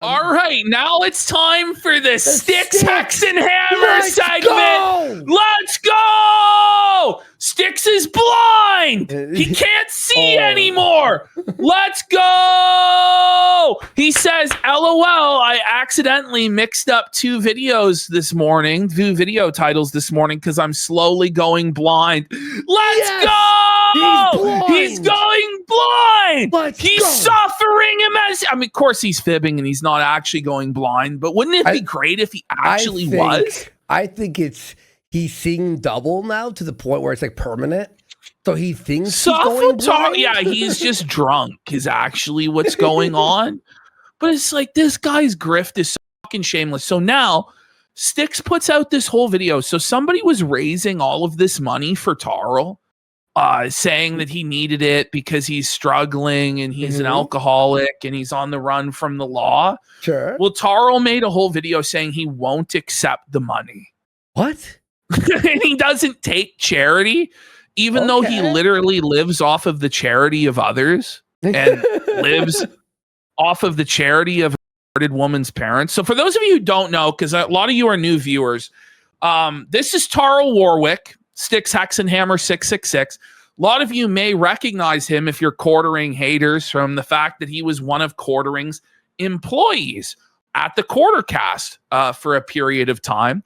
All right, now it's time for the Styxhexenhammer Let's segment. go! Let's go! Styx is blind. He can't see anymore. Let's go! He says, LOL, I accidentally mixed up two video titles this morning because I'm slowly going blind. Let's go! He's going blind. He's suffering immensely. I mean, of course he's fibbing and he's not actually going blind, but wouldn't it be great if he actually was? I think he's seeing double now to the point where it's like permanent. So he thinks he's going blind. Yeah, he's just drunk is actually what's going on. But it's like this guy's grift is so fucking shameless. So now Styx puts out this whole video. So somebody was raising all of this money for Tarl. Saying that he needed it because he's struggling and he's an alcoholic and he's on the run from the law. Sure. Well, Tarl made a whole video saying he won't accept the money. What? And he doesn't take charity, even though he literally lives off of the charity of others and lives off of the charity of a converted woman's parents. So for those of you who don't know, because a lot of you are new viewers, this is Tarl Warwick, Styxhexenhammer666. A lot of you may recognize him if you're quartering haters from the fact that he was one of quartering's employees at the Quartercast for a period of time.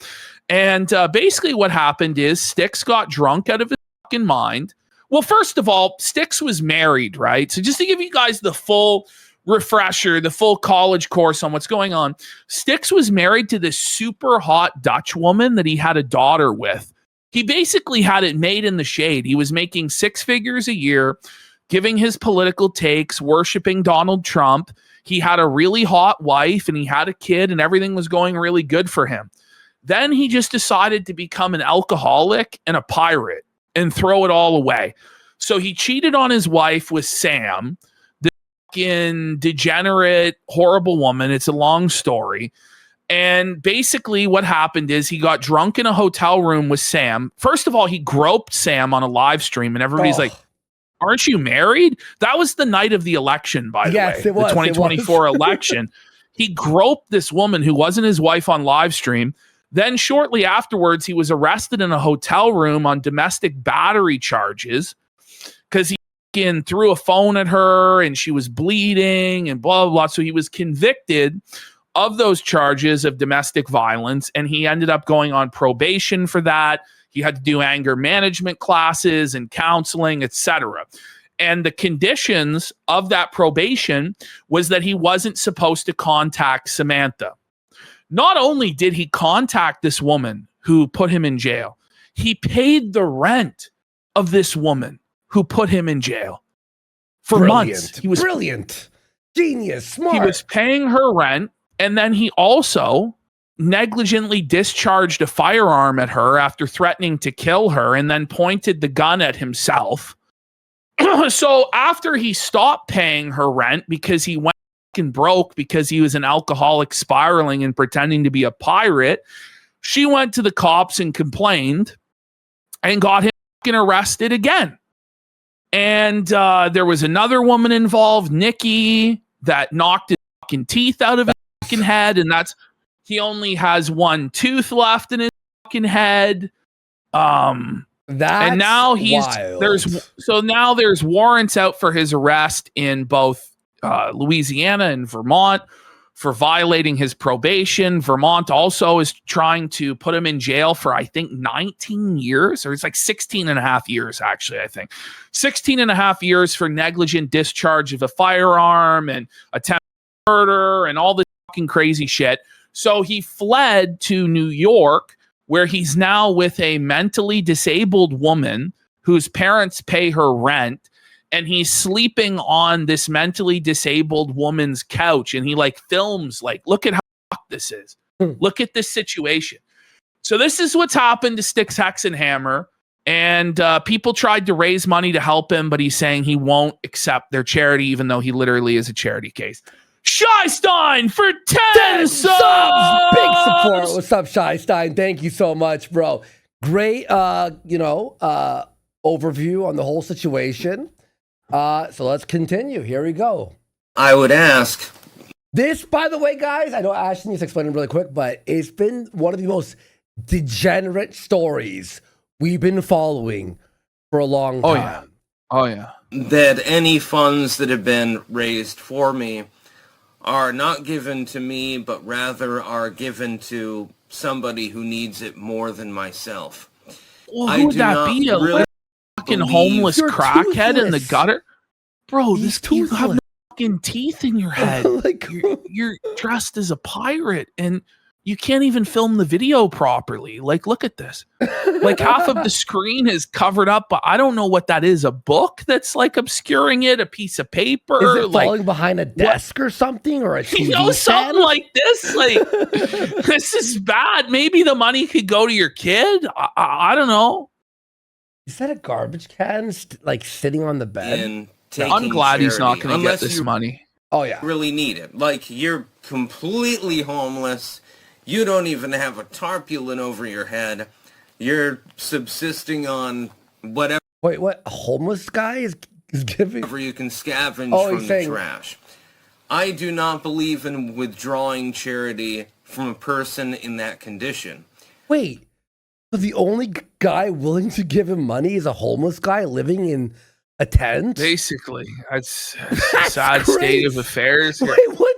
And basically what happened is Styx got drunk out of his fucking mind. Well, first of all, Styx was married, right? So just to give you guys the full refresher, the full college course on what's going on, Styx was married to this super hot Dutch woman that he had a daughter with. He basically had it made in the shade. He was making 6 figures a year, giving his political takes, worshiping Donald Trump. He had a really hot wife and he had a kid and everything was going really good for him. Then he just decided to become an alcoholic and a pirate and throw it all away. So he cheated on his wife with Sam, the fucking degenerate, horrible woman. It's a long story. And basically what happened is he got drunk in a hotel room with Sam. First of all, he groped Sam on a live stream and everybody's like, aren't you married? That was the night of the election, by the way, the 2024 election. He groped this woman who wasn't his wife on live stream. Then shortly afterwards, he was arrested in a hotel room on domestic battery charges because he threw a phone at her and she was bleeding and blah, blah, blah. So he was convicted of those charges of domestic violence, and he ended up going on probation for that. He had to do anger management classes and counseling, etc. And the conditions of that probation was that he wasn't supposed to contact Samantha. Not only did he contact this woman who put him in jail, he paid the rent of this woman who put him in jail for months. He was brilliant, genius, smart. He was paying her rent. And then he also negligently discharged a firearm at her after threatening to kill her and then pointed the gun at himself. So after he stopped paying her rent because he went fucking broke because he was an alcoholic spiraling and pretending to be a pirate, she went to the cops and complained and got him fucking arrested again. And there was another woman involved, Nikki, that knocked his fucking teeth out of his fucking head, and he only has one tooth left in his fucking head. And now there's warrants out for his arrest in both Louisiana and Vermont for violating his probation. Vermont also is trying to put him in jail for, I think, 19 years, or it's like 16 and a half years, actually, I think. 16 and a half years for negligent discharge of a firearm and attempted murder and all this fucking crazy shit. So he fled to New York, where he's now with a mentally disabled woman whose parents pay her rent, and he's sleeping on this mentally disabled woman's couch, and he like films like, look at how this is. Look at this situation. So this is what's happened to Styxhexenhammer, and people tried to raise money to help him, but he's saying he won't accept their charity, even though he literally is a charity case. Shystein for 10 subs! Big support. What's up, Shystein? Thank you so much, bro. Great, overview on the whole situation. So let's continue. Here we go. I would ask, This, by the way, guys, I know Ashton needs to explain it really quick, but it's been one of the most degenerate stories we've been following for a long time. Oh, yeah. That any funds that have been raised for me are not given to me, but rather are given to somebody who needs it more than myself. Well, who would that be? A really fucking homeless You're crackhead in the toothless. gutter? Bro, He's you have toothless. no fucking teeth in your head. Like, You're dressed as a pirate and you can't even film the video properly. Like, look at this. Like, half of the screen is covered up, but I don't know what that is. A book that's like obscuring it, a piece of paper. is it like, falling behind a desk or something, or a TV you know, stand? something like this. Like, this is bad. Maybe the money could go to your kid. I don't know. Is that a garbage can like sitting on the bed? in taking I'm glad he's not charity, going to get unless this you money. Oh yeah. really need it. Like, you're completely homeless. You don't even have a tarpaulin over your head. You're subsisting on whatever Wait, what? A homeless guy is giving? you can scavenge Oh, from he's the saying- trash. I do not believe in withdrawing charity from a person in that condition. Wait, so the only guy willing to give him money is a homeless guy living in a tent? Basically, it's a That's sad state of crazy. affairs. Wait, what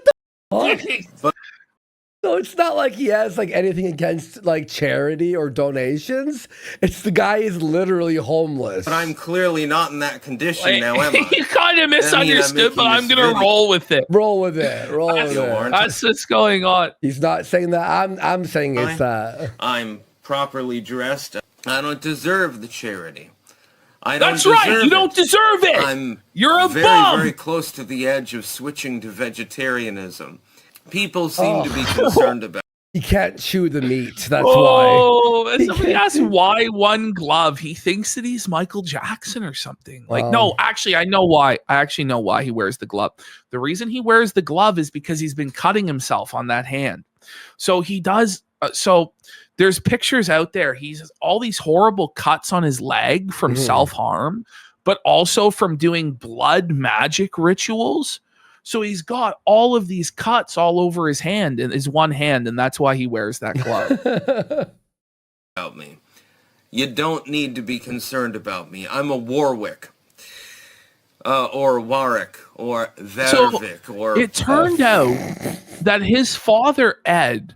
the fuck? So it's not like he has like anything against like charity or donations. It's the guy is literally homeless. But I'm clearly not in that condition now, am I? You kind of misunderstood, but I'm making going this to video. roll with it. Roll with it. Roll with You it. aren't. That's what's going on. He's not saying that. I'm saying it's I'm properly dressed. I don't deserve the charity. I don't That's right. deserve You don't it. deserve it. I'm You're a very, bum. very close to the edge of switching to vegetarianism. People seem to be concerned about he can't chew the meat. That's why. Oh, and He somebody can't asked do- why one glove. He thinks that he's Michael Jackson or something. Like, Oh. no, actually, I know why. I actually know why he wears the glove. The reason he wears the glove is because he's been cutting himself on that hand. So he does. So there's pictures out there. He has all these horrible cuts on his leg from self-harm, but also from doing blood magic rituals. So he's got all of these cuts all over his hand and his one hand, and that's why he wears that glove. me. You don't need to be concerned about me. I'm a Warwick. Or Warwick, or Vervik, or... It turned out that his father, Ed,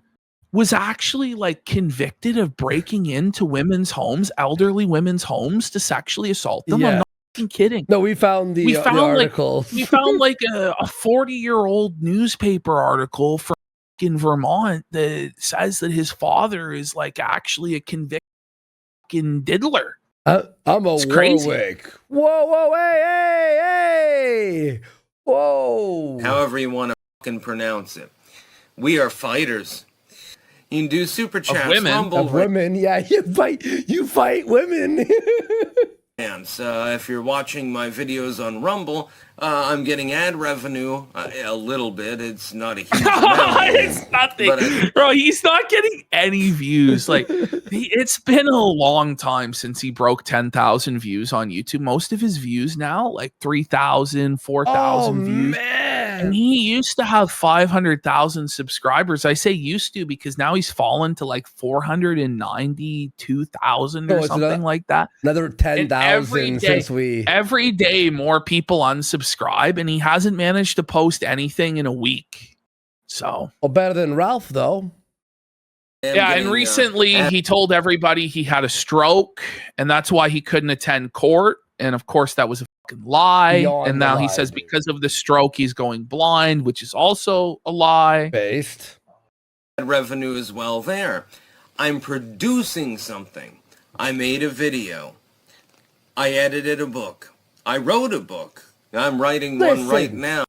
was actually like convicted of breaking into women's homes, elderly women's homes, to sexually assault them. Yeah. I'm not fucking kidding. No, we found the, We the found, like, article. We found like a 40-year-old newspaper article from in Vermont that says that his father is like actually a convicted diddler. I'm a It's crazy. Warwick. Whoa, hey. Whoa. However you want to fucking pronounce it. We are fighters. You can do super chats, women. humble Of women, yeah, you fight women. hands. If you're watching my videos on Rumble, I'm getting ad revenue a little bit. It's not a huge amount. It's nothing, But bro. He's not getting any views. Like, it's been a long time since he broke 10,000 views on YouTube. Most of his views now, like 3,000, 4,000 views. Man. And he used to have 500,000 subscribers. I say used to because now he's fallen to like 492,000 or Oh, it's something like that. Another 10,000 since we. Every day more people unsubscribe, and he hasn't managed to post anything in a week. So Well, better than Ralph, though. yeah, and recently he told everybody he had a stroke, and that's why he couldn't attend court. And of course, that was a fucking lie. Beyond And now the he lie, says dude. because of the stroke, he's going blind, which is also a lie. Based. revenue as well there. I'm producing something. I made a video. I edited a book. I wrote a book. I'm writing one right Listen. now.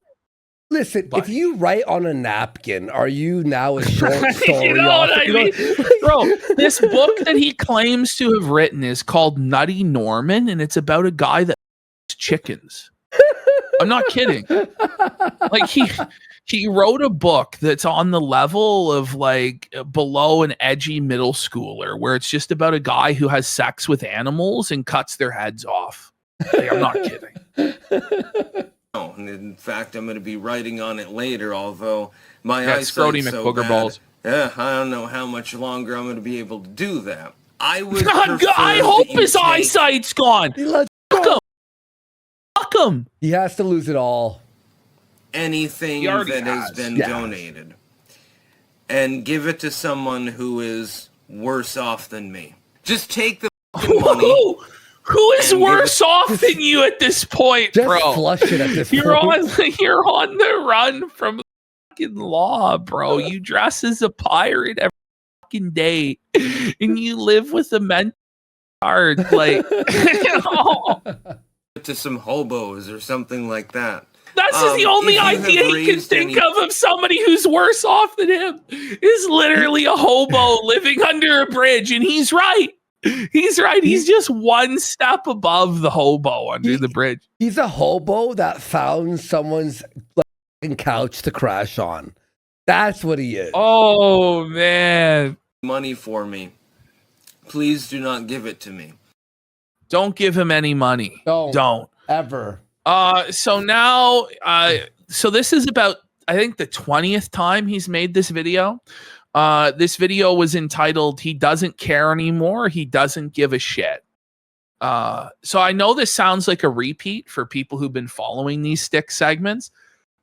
Listen, But- if you write on a napkin, are you now a short story You know what author? I You know- mean? Bro, this book that he claims to have written is called Nutty Norman, and it's about a guy that chickens. I'm not kidding. Like he wrote a book that's on the level of like below an edgy middle schooler, where it's just about a guy who has sex with animals and cuts their heads off. Like, I'm not kidding. know. And in fact, I'm going to be writing on it later, although my Scrody eyesight's so McBooger bad. balls. I don't know how much longer I'm going to be able to do that. I would God, prefer I that hope you his take eyesight's gone. Fuck him. Fuck him. He has to lose it all. anything He already that has has. been Yeah. donated and give it to someone who is worse off than me. Just take the fucking money. Who is and worse off than you at this point, Just bro? flush it at this You're point. you're on the run from fucking law, bro. You dress as a pirate every fucking day, and you live with a mental card, like you know. To some hobos or something like that. That's just the only if you have idea he can raised think any- of somebody who's worse off than him is literally a hobo living under a bridge, and he's right. He's right. He's just one step above the hobo under the bridge. He's a hobo that found someone's fucking couch to crash on. That's what he is. Oh man. money for me, please do not give it to me. Don't give him any money. Don't. Ever. So now, so this is about, I think, the 20th time he's made this video. This video was entitled, "He Doesn't Care Anymore. He Doesn't Give a Shit." So I know this sounds like a repeat for people who've been following these stick segments,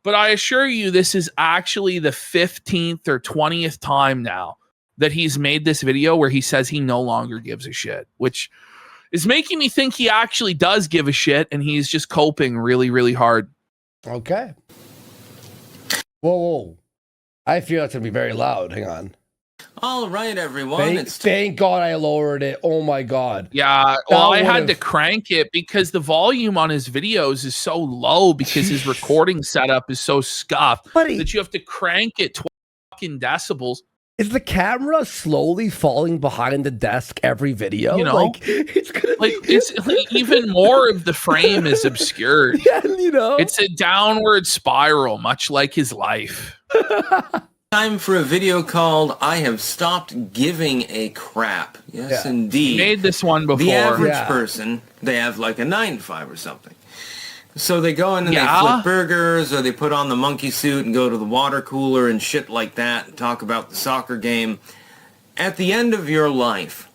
but I assure you this is actually the 15th or 20th time now that he's made this video where he says he no longer gives a shit, which is making me think he actually does give a shit and he's just coping really, really hard. Okay. Whoa. I feel it's going to be very loud. Hang on. All right, everyone. Thank God I lowered it. Oh my God. Yeah, well, I had would've- to crank it because the volume on his videos is so low because his recording setup is so scuffed Buddy. that you have to crank it 12 fucking decibels. Is the camera slowly falling behind the desk every video? You know, like it's gonna Like be... it's like even more of the frame is obscured. Yeah, you know. It's a downward spiral, much like his life. time for a video called "I Have Stopped Giving a Crap." Yes, Yeah. indeed. Made this one before. The average Yeah. person, they have like a 9-to-5 or something. So they go in and Yeah. they flip burgers, or they put on the monkey suit and go to the water cooler and shit like that and talk about the soccer game. At the end of your life,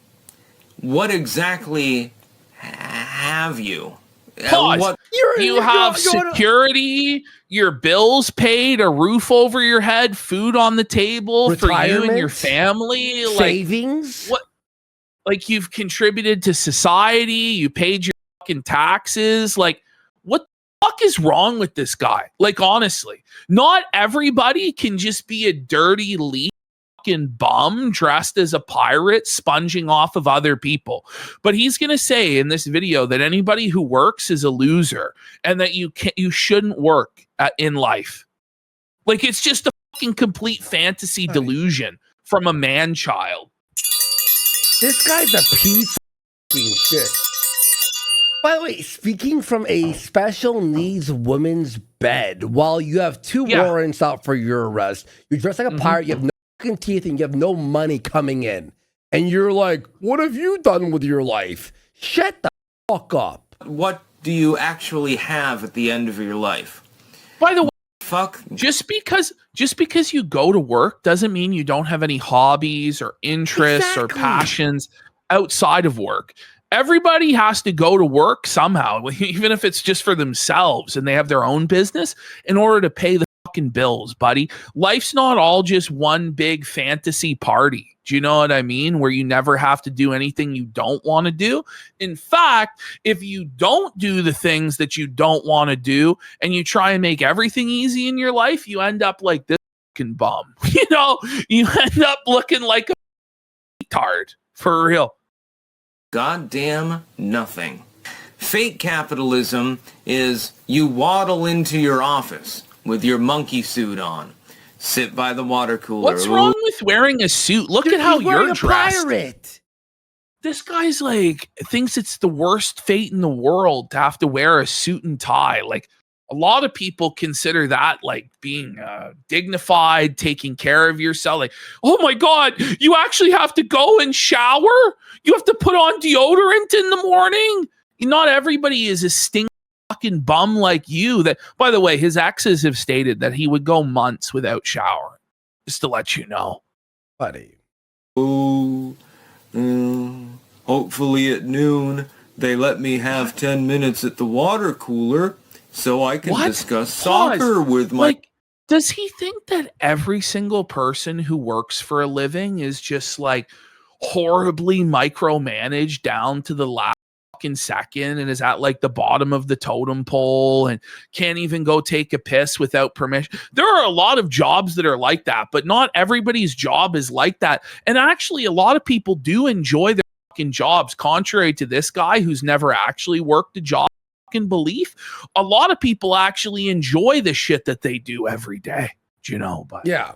what exactly have you? Pause. What You have security, your bills paid, a roof over your head, food on the table for you and your Retirement? family. Savings? What? Like you've contributed to society, you paid your fucking taxes. Like, what the fuck is wrong with this guy? Like, honestly, not everybody can just be a dirty leak fucking bum dressed as a pirate sponging off of other people. But he's going to say in this video that anybody who works is a loser and that you shouldn't work in life. Like, it's just a fucking complete fantasy delusion from a man child. This guy's a piece of fucking shit. By the way, speaking from a special needs woman's bed, while you have two warrants out for your arrest, you dress like a pirate, you have no fucking teeth, and you have no money coming in. And you're like, what have you done with your life? Shut the fuck up. What do you actually have at the end of your life? By the way, fuck. Just because you go to work doesn't mean you don't have any hobbies or interests or passions outside of work. Everybody has to go to work somehow, even if it's just for themselves and they have their own business in order to pay the fucking bills, buddy. Life's not all just one big fantasy party. Do you know what I mean? Where you never have to do anything you don't want to do. In fact, if you don't do the things that you don't want to do and you try and make everything easy in your life, you end up like this fucking bum. You know, you end up looking like a retard for real. Goddamn nothing. Fake capitalism is you waddle into your office with your monkey suit on, sit by the water cooler. What's wrong with wearing a suit? Look at how you're dressed. Pirate. This guy's like thinks it's the worst fate in the world to have to wear a suit and tie. Like a lot of people consider that like being dignified, taking care of yourself. Like, oh my God, you actually have to go and shower? You have to put on deodorant in the morning? Not everybody is a stinky fucking bum like you that, by the way, his exes have stated that he would go months without showering. Just to let you know. Buddy. Oh, hopefully at noon they let me have 10 minutes at the water cooler so I can discuss soccer with my... Like, does he think that every single person who works for a living is just like horribly micromanaged down to the last fucking second and is at like the bottom of the totem pole and can't even go take a piss without permission? There are a lot of jobs that are like that, but not everybody's job is like that. And actually, a lot of people do enjoy their fucking jobs, contrary to this guy who's never actually worked a job. Belief, a lot of people actually enjoy the shit that they do every day. Do you know? But yeah,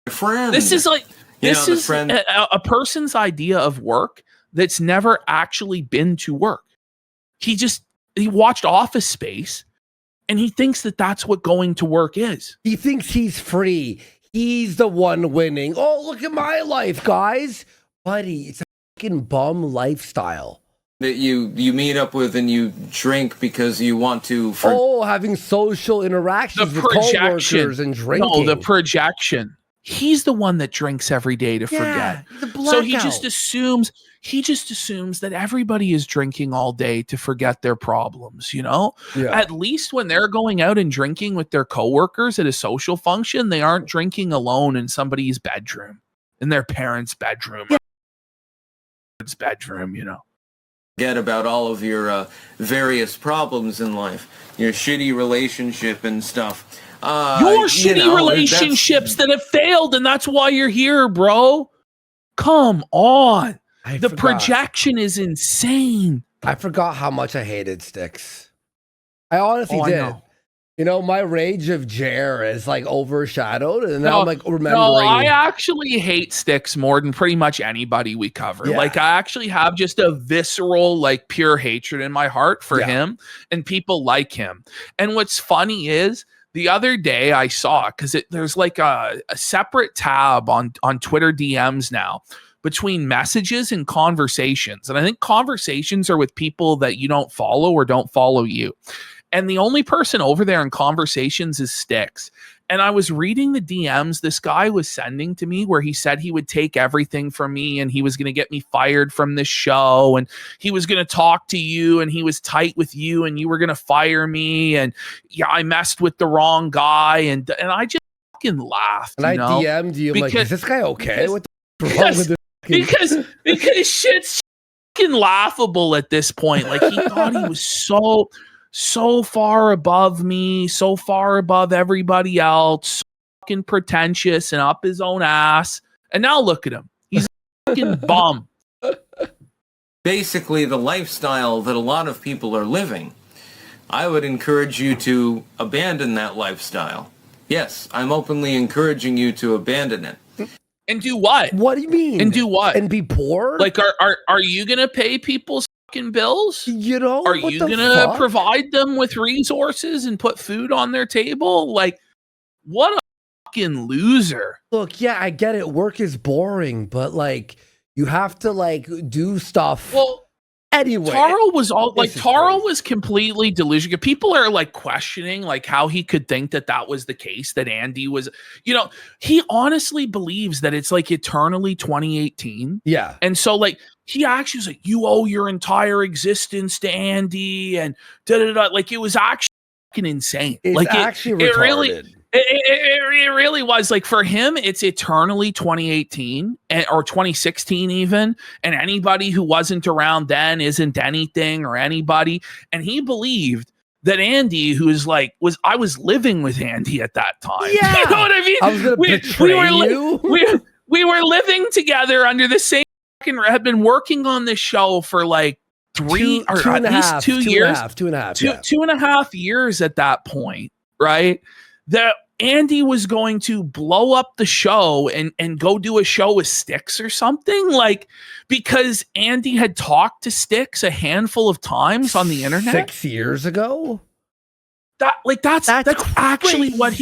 friend. This is like a person's idea of work that's never actually been to work. He watched Office Space, and he thinks that that's what going to work is. He thinks he's free. He's the one winning. Oh, look at my life, guys, buddy. It's a fucking bum lifestyle. That you meet up with and you drink because you want to... having social interactions with coworkers and drinking. No, the projection. He's the one that drinks every day to forget. So he just assumes that everybody is drinking all day to forget their problems, you know? Yeah. At least when they're going out and drinking with their coworkers at a social function, they aren't drinking alone in somebody's bedroom, in their parents' bedroom. Yeah. Bedroom, you know. Forget about all of your various problems in life, your shitty relationship and stuff. Your shitty relationships that have failed, and that's why you're here, bro. Come on. The projection is insane. I forgot how much I hated Styx. I honestly did. You know, my rage of Jer is like overshadowed, and now I'm like remembering. No, I actually hate Styx more than pretty much anybody we cover. Yeah. Like, I actually have just a visceral, like, pure hatred in my heart for him and people like him. And what's funny is the other day I saw, because there's like a separate tab on Twitter DMs now between messages and conversations. And I think conversations are with people that you don't follow or don't follow you. And the only person over there in conversations is Styx. And I was reading the DMs this guy was sending to me where he said he would take everything from me and he was going to get me fired from this show and he was going to talk to you and he was tight with you and you were going to fire me. And yeah, I messed with the wrong guy. And I just fucking laughed. And I DM'd you. I'm like, is this guy okay? What the fuck wrong with this? Because shit's fucking laughable at this point. Like, he thought he was so far above me, so far above everybody else, so fucking pretentious and up his own ass. And now look at him. He's a fucking bum. Basically, the lifestyle that a lot of people are living. I would encourage you to abandon that lifestyle. Yes, I'm openly encouraging you to abandon it. And do what? What do you mean? And do what? And be poor? Like, are you going to pay people's bills? You know, are you gonna provide them with resources and put food on their table? Like, what a fucking loser. Look, yeah, I get it. Work is boring, but like, you have to like do stuff. Well, anyway, Taro was completely delusional. People are like questioning like how he could think that was the case, that Andy was, you know, he honestly believes that it's like eternally 2018. Yeah. And so like, he actually was like, you owe your entire existence to Andy and da-da-da. Like, it was actually fucking insane. It's like, actually retarded. It really was. Like, for him, it's eternally 2018 or 2016 even. And anybody who wasn't around then isn't anything or anybody. And he believed that Andy, I was living with Andy at that time. Yeah. You know what I mean? I was going to betray you. We were living together under the same, had been working on this show for like two and a half years at that point, right? That Andy was going to blow up the show and go do a show with Styx or something, like, because Andy had talked to Styx a handful of times on the internet 6 years ago. That's actually what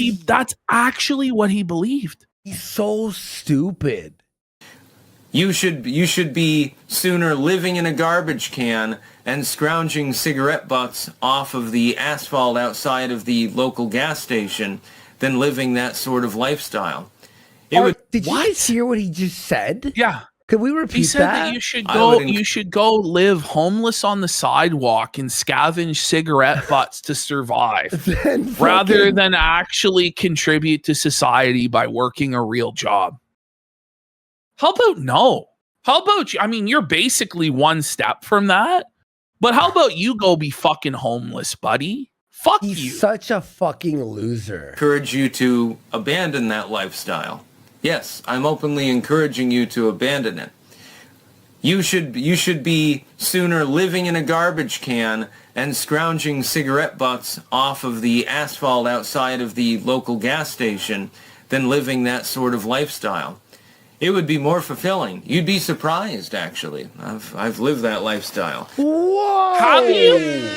he believed. He's so stupid. You should be sooner living in a garbage can and scrounging cigarette butts off of the asphalt outside of the local gas station than living that sort of lifestyle. Did you just hear what he just said? Yeah. Could we repeat that? He said that you should go live homeless on the sidewalk and scavenge cigarette butts to survive rather than actually contribute to society by working a real job. How about no? How about you? I mean, you're basically one step from that, but how about you go be fucking homeless, buddy? Fuck you. He's such a fucking loser. Encourage you to abandon that lifestyle. Yes, I'm openly encouraging you to abandon it. You should be sooner living in a garbage can and scrounging cigarette butts off of the asphalt outside of the local gas station than living that sort of lifestyle. It would be more fulfilling. You'd be surprised, actually. I've lived that lifestyle. Whoa! Have you?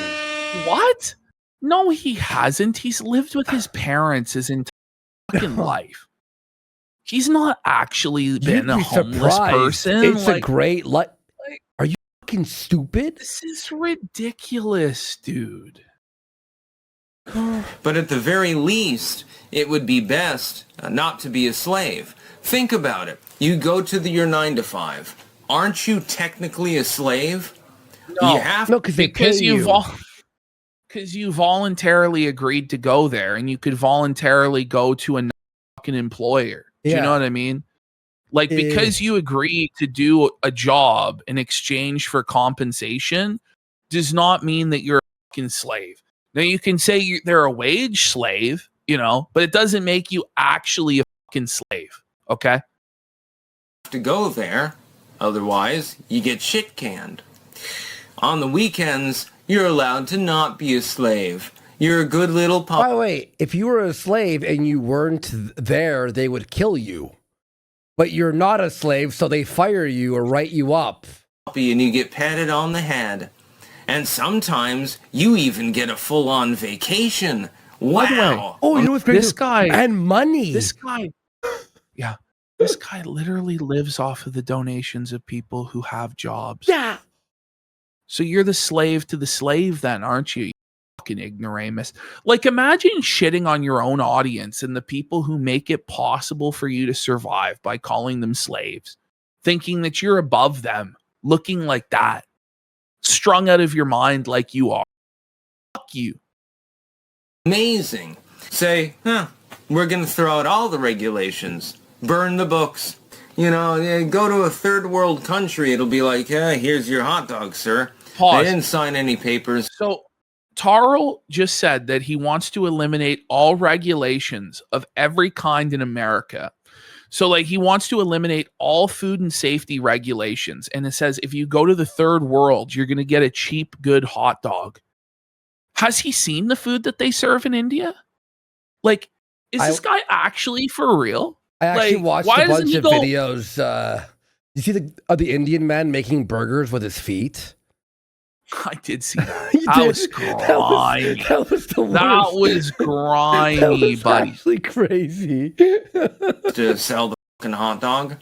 What? No, he hasn't. He's lived with his parents his entire fucking life. He's not actually been a homeless person. It's a great life. Are you fucking stupid? This is ridiculous, dude. But at the very least, it would be best not to be a slave. Think about it. You go to your 9 to 5. Aren't you technically a slave? No, you have because you voluntarily agreed to go there, and you could voluntarily go to a fucking employer. Do you know what I mean? Like, because you agreed to do a job in exchange for compensation does not mean that you're a fucking slave. Now, you can say they're a wage slave, but it doesn't make you actually a fucking slave. Okay? To go there, otherwise you get shit canned. On the weekends, you're allowed to not be a slave. You're a good little puppy. By the way, if you were a slave and you weren't there, they would kill you. But you're not a slave, so they fire you or write you up. And you get patted on the head. And sometimes you even get a full-on vacation. Wow. Oh, you know what's great? This guy. And money. This guy. Yeah. This guy literally lives off of the donations of people who have jobs. Yeah. So you're the slave to the slave then, aren't you? Fucking ignoramus. Like, imagine shitting on your own audience and the people who make it possible for you to survive by calling them slaves, thinking that you're above them, looking like that, strung out of your mind like you are. Fuck you. Amazing. Say, we're going to throw out all the regulations, burn the books. Go to a third world country, it'll be like, here's your hot dog, sir. Pause. They didn't sign any papers. So Tarl just said that he wants to eliminate all regulations of every kind in America. So, like, he wants to eliminate all food and safety regulations. And it says, if you go to the third world, you're going to get a cheap, good hot dog. Has he seen the food that they serve in India? Like, is this guy actually for real? I actually watched a bunch of videos. You see the Indian man making burgers with his feet? I did see that. That was grimy. That was the worst. That was grimy, that was buddy. Actually crazy. To sell the fucking hot dog.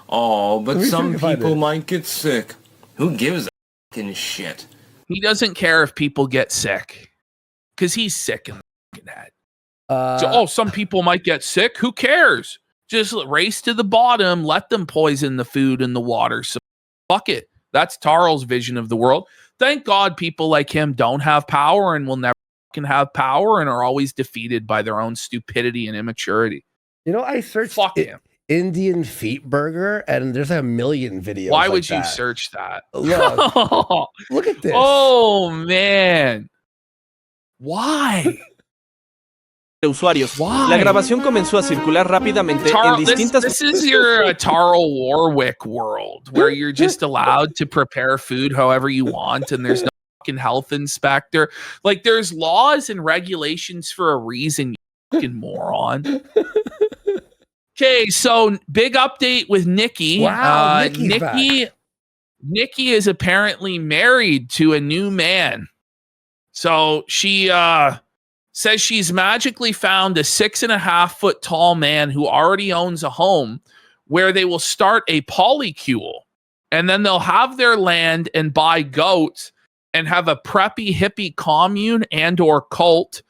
Oh, but some people might get sick. Who gives a fucking shit? He doesn't care if people get sick, because he's sick in the fucking head. Some people might get sick. Who cares? Just race to the bottom. Let them poison the food and the water. So fuck it. That's Tarl's vision of the world. Thank God people like him don't have power and will never fucking have power and are always defeated by their own stupidity and immaturity. I searched him. Indian feet burger, and there's like a million videos. Why would you search that? Look at this. Oh, man. Why? Usuarios. La grabación comenzó a circular rápidamente en distintas... This is your Tarl Warwick world, where you're just allowed to prepare food however you want, and there's no fucking health inspector. Like, there's laws and regulations for a reason, you fucking moron. Okay, so big update with Nikki. Wow, Nikki is apparently married to a new man. So she says she's magically found a 6.5 foot tall man who already owns a home where they will start a polycule, and then they'll have their land and buy goats and have a preppy hippie commune and or cult.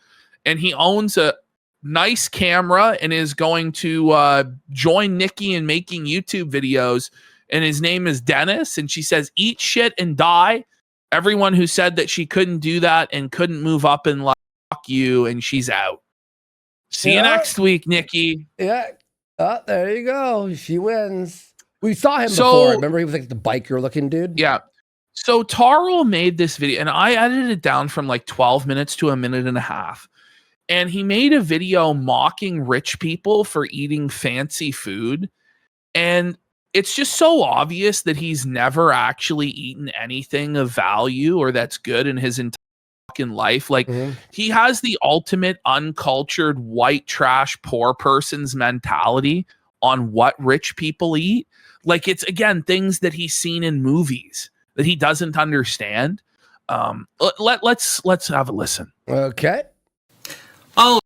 And he owns a nice camera and is going to join Nikki in making YouTube videos. And his name is Dennis. And she says, eat shit and die. Everyone who said that she couldn't do that and couldn't move up in life, fuck you. And she's out. See you next week, Nikki. Yeah. There you go. She wins. We saw him before. Remember, he was like the biker looking dude. Yeah. So Taro made this video, and I edited it down from like 12 minutes to a minute and a half. And he made a video mocking rich people for eating fancy food. And it's just so obvious that he's never actually eaten anything of value or that's good in his entire fucking life. Like, he has the ultimate uncultured white trash poor person's mentality on what rich people eat. Like, it's, again, things that he's seen in movies that he doesn't understand. Let's have a listen. Okay. Oh,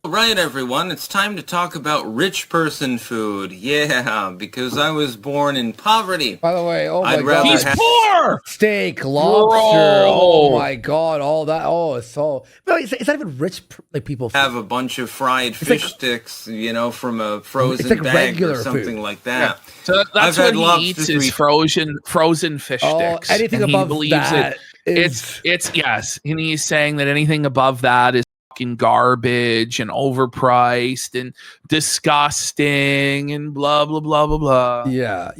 right, everyone. It's time to talk about rich person food. Yeah, because I was born in poverty. By the way, oh my God. He's poor! Steak, lobster. Bro. Oh my God, all that. Oh, it's so... No, it's not even rich like people have a bunch of fried fish sticks, you know, from a frozen bag or something like that. Yeah. So that's what he eats is frozen fish sticks. Anything above that it's yes. And he's saying that anything above that is fucking garbage and overpriced and disgusting and blah blah blah blah blah. Yeah.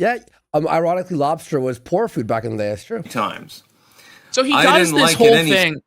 Ironically, lobster was poor food back in the day. It's true. Times. So he does this whole thing.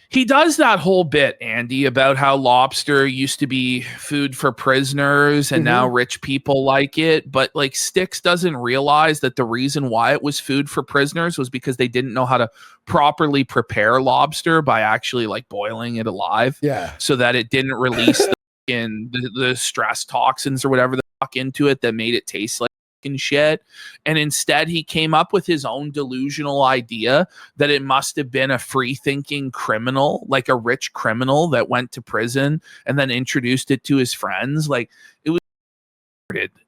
He does that whole bit, Andy, about how lobster used to be food for prisoners and now rich people like it. But like Styx doesn't realize that the reason why it was food for prisoners was because they didn't know how to properly prepare lobster by actually like boiling it alive. Yeah. So that it didn't release the stress toxins or whatever the fuck into it that made it taste like shit. And instead he came up with his own delusional idea that it must have been a free thinking criminal, like a rich criminal that went to prison and then introduced it to his friends. Like, it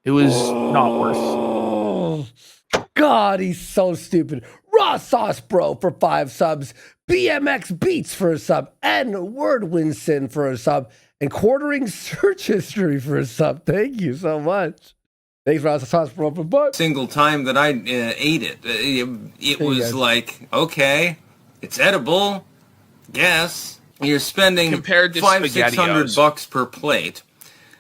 was not worth. God, he's so stupid. Raw Sauce Bro for 5 subs, BMX Beats for a sub, and Wordwinson for a sub, and Quartering Search History for a sub. Thank you so much. Thanks, Raw Sauce Bro, for butt. Single time that I ate it, it was like, okay, it's edible. Yes, you're spending compared to $500-600 per plate.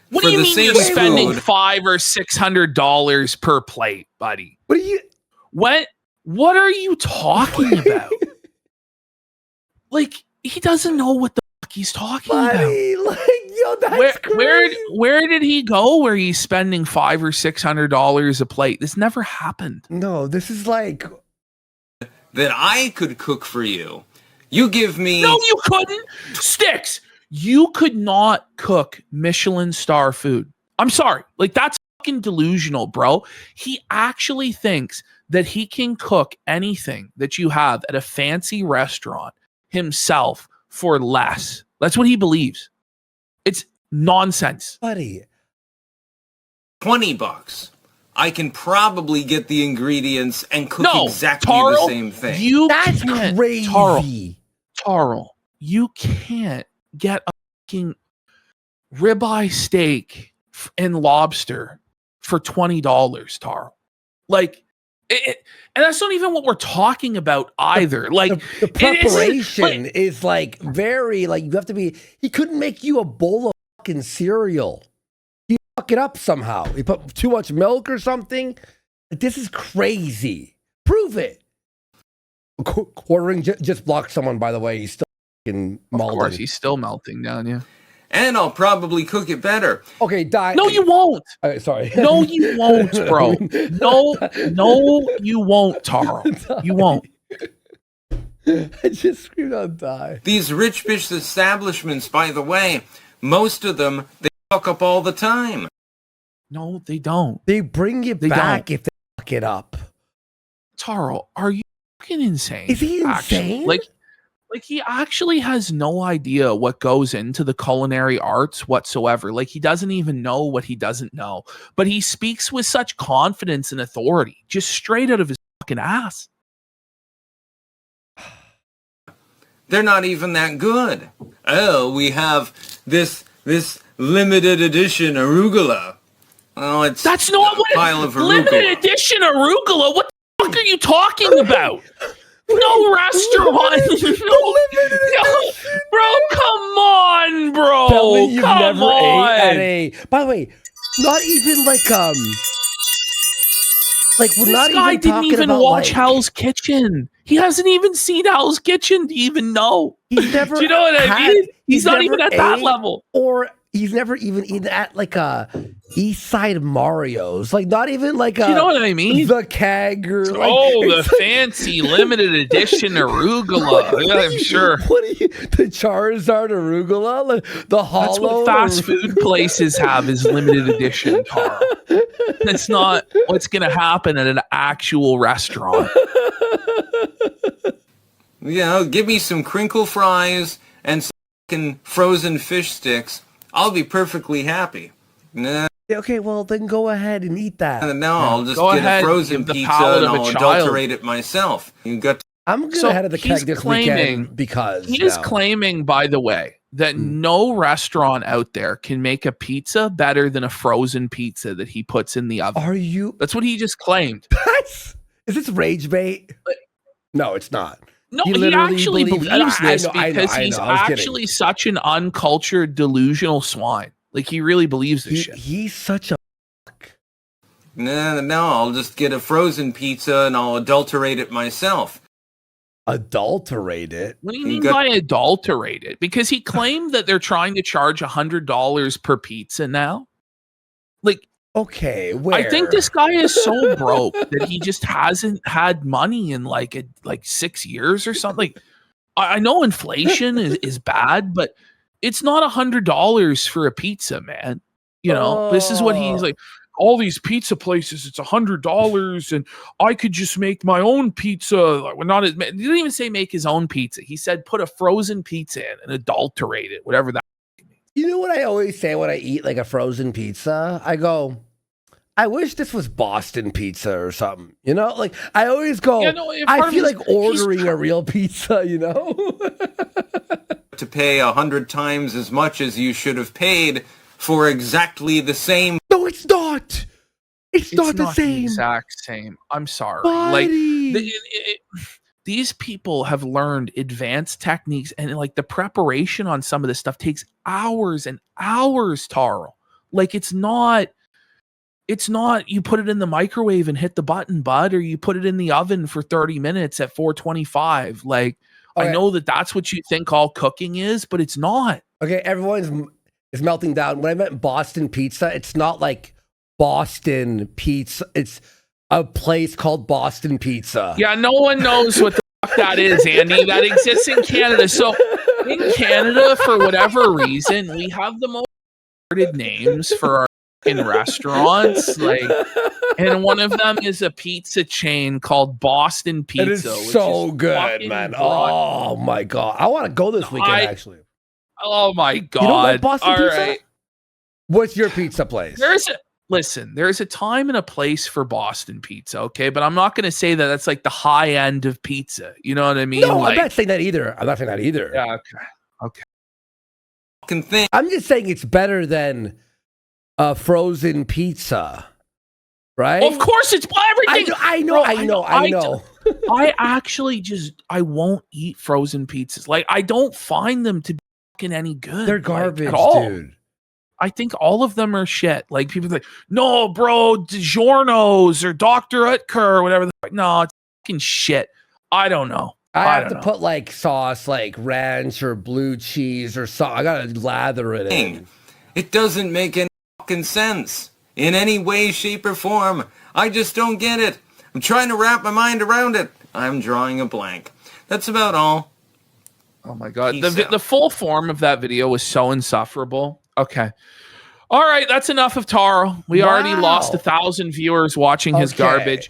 What do you mean you're spending $500 or $600 per plate, buddy? What are you talking about? Like, he doesn't know what the fuck he's talking about. Like, yo, that's crazy. Where did he go where he's spending $500 or $600 a plate? This never happened. No, this is like that I could cook for you. You give me... No, you couldn't. Styx, you could not cook Michelin star food. I'm sorry. Like, that's fucking delusional, bro. He actually thinks that he can cook anything that you have at a fancy restaurant himself for less. That's what he believes. It's nonsense. Buddy. $20. I can probably get the ingredients and cook exactly the same thing. That's crazy. Taro, you can't get a fucking ribeye steak and lobster for $20, Taro. Like, and that's not even what we're talking about either. Like, the preparation is like very, like, you have to be, he couldn't make you a bowl of fucking cereal. He fuck it up somehow. He put too much milk or something. This is crazy. Prove it. Quartering just blocked someone, by the way. He's still fucking melting. Of course, he's still melting down, yeah. And I'll probably cook it better. Okay, die. No, you won't. Sorry. No, you won't, bro. No, you won't, Taro. You won't. I just screamed out die. These rich bitch establishments, by the way, most of them, they fuck up all the time. No, they don't. They bring you back if they fuck it up. Taro, are you fucking insane? Is he insane? Like, he actually has no idea what goes into the culinary arts whatsoever. Like, he doesn't even know what he doesn't know. But he speaks with such confidence and authority, just straight out of his fucking ass. They're not even that good. Oh, we have this limited edition arugula. Oh, that's not what pile of arugula. Limited edition arugula. What the fuck are you talking about? No restaurant. No, bro, come on, bro. Tell me you've come never on. ate at a. By the way, not even like we're this not guy even didn't talking even about watch Hell's Kitchen. He hasn't even seen Hell's Kitchen to even know. He's never. Do you know what I mean? He's not even at that ate, level. Or he's never even eaten at like a East Side Mario's. Like not even like a. Do you know what I mean? The keg or like, the fancy limited edition arugula. Yeah, I'm sure. What are you? The Charizard arugula, like, the hollow. That's what fast food places have is limited edition, Taro. That's not what's going to happen at an actual restaurant. Give me some crinkle fries and some frozen fish sticks. I'll be perfectly happy. Nah. Okay, well then go ahead and eat that. No, I'll just get a frozen pizza and I'll adulterate it myself. I'm going to head to the keg this weekend because he is claiming, by the way, that no restaurant out there can make a pizza better than a frozen pizza that he puts in the oven. Are you? That's what he just claimed. Is this rage bait? No, it's not. No, he actually believes this because he's actually such an uncultured, delusional swine. Like, he really believes this shit. He's such a No, I'll just get a frozen pizza and I'll adulterate it myself. Adulterate it? What do you mean by adulterate it? Because he claimed that they're trying to charge $100 per pizza now. Like, okay, where? I think this guy is so broke that he just hasn't had money in like 6 years or something. Like, I know inflation is bad, but it's not $100 for a pizza, man. You know, this is what he's like. All these pizza places, it's $100, and I could just make my own pizza. Like, he didn't even say make his own pizza. He said put a frozen pizza in and adulterate it, whatever that means. You know what I always say when I eat like a frozen pizza? I go, I wish this was Boston pizza or something. You know, like I always go, I feel like ordering a real pizza, you know? To pay 100 times as much as you should have paid for exactly the same. No, it's not. It's not the same. The exact same. I'm sorry. Buddy. Like these people have learned advanced techniques, and like the preparation on some of this stuff takes hours and hours, Taro. Like it's not you put it in the microwave and hit the button, bud, or you put it in the oven for 30 minutes at 425. Like I know that's what you think all cooking is, but it's not. Okay, everyone's is melting down. When I meant Boston pizza, it's not like Boston pizza. It's a place called Boston Pizza. Yeah, no one knows what the fuck that is, Andy. That exists in Canada. So in Canada, for whatever reason, we have the most names for our restaurants. Like, and one of them is a pizza chain called Boston Pizza. It is so good, man. Oh my God. I want to go this weekend, actually. Oh my God. You don't like Boston pizza? Right. What's your pizza place? There's a time and a place for Boston pizza, okay? But I'm not going to say that that's like the high end of pizza. You know what I mean? No, I'm not saying that either. Yeah, okay. I'm just saying it's better than a frozen pizza, right? Of course, it's everything. I know. I actually I won't eat frozen pizzas. Like, I don't find them to be any good. They're garbage, at all. dude. I think all of them are shit. Like, people are like, no, bro, DiGiorno's or Dr. Utker or whatever. No, it's fucking shit. I don't know. I have to put like sauce, like ranch or blue cheese or something. I gotta lather it in. It doesn't make any fucking sense in any way, shape, or form. I just don't get it. I'm trying to wrap my mind around it. I'm drawing a blank. That's about all. Oh my God. The full form of that video was so insufferable. Okay. All right. That's enough of Taro. We already lost 1,000 viewers watching his garbage.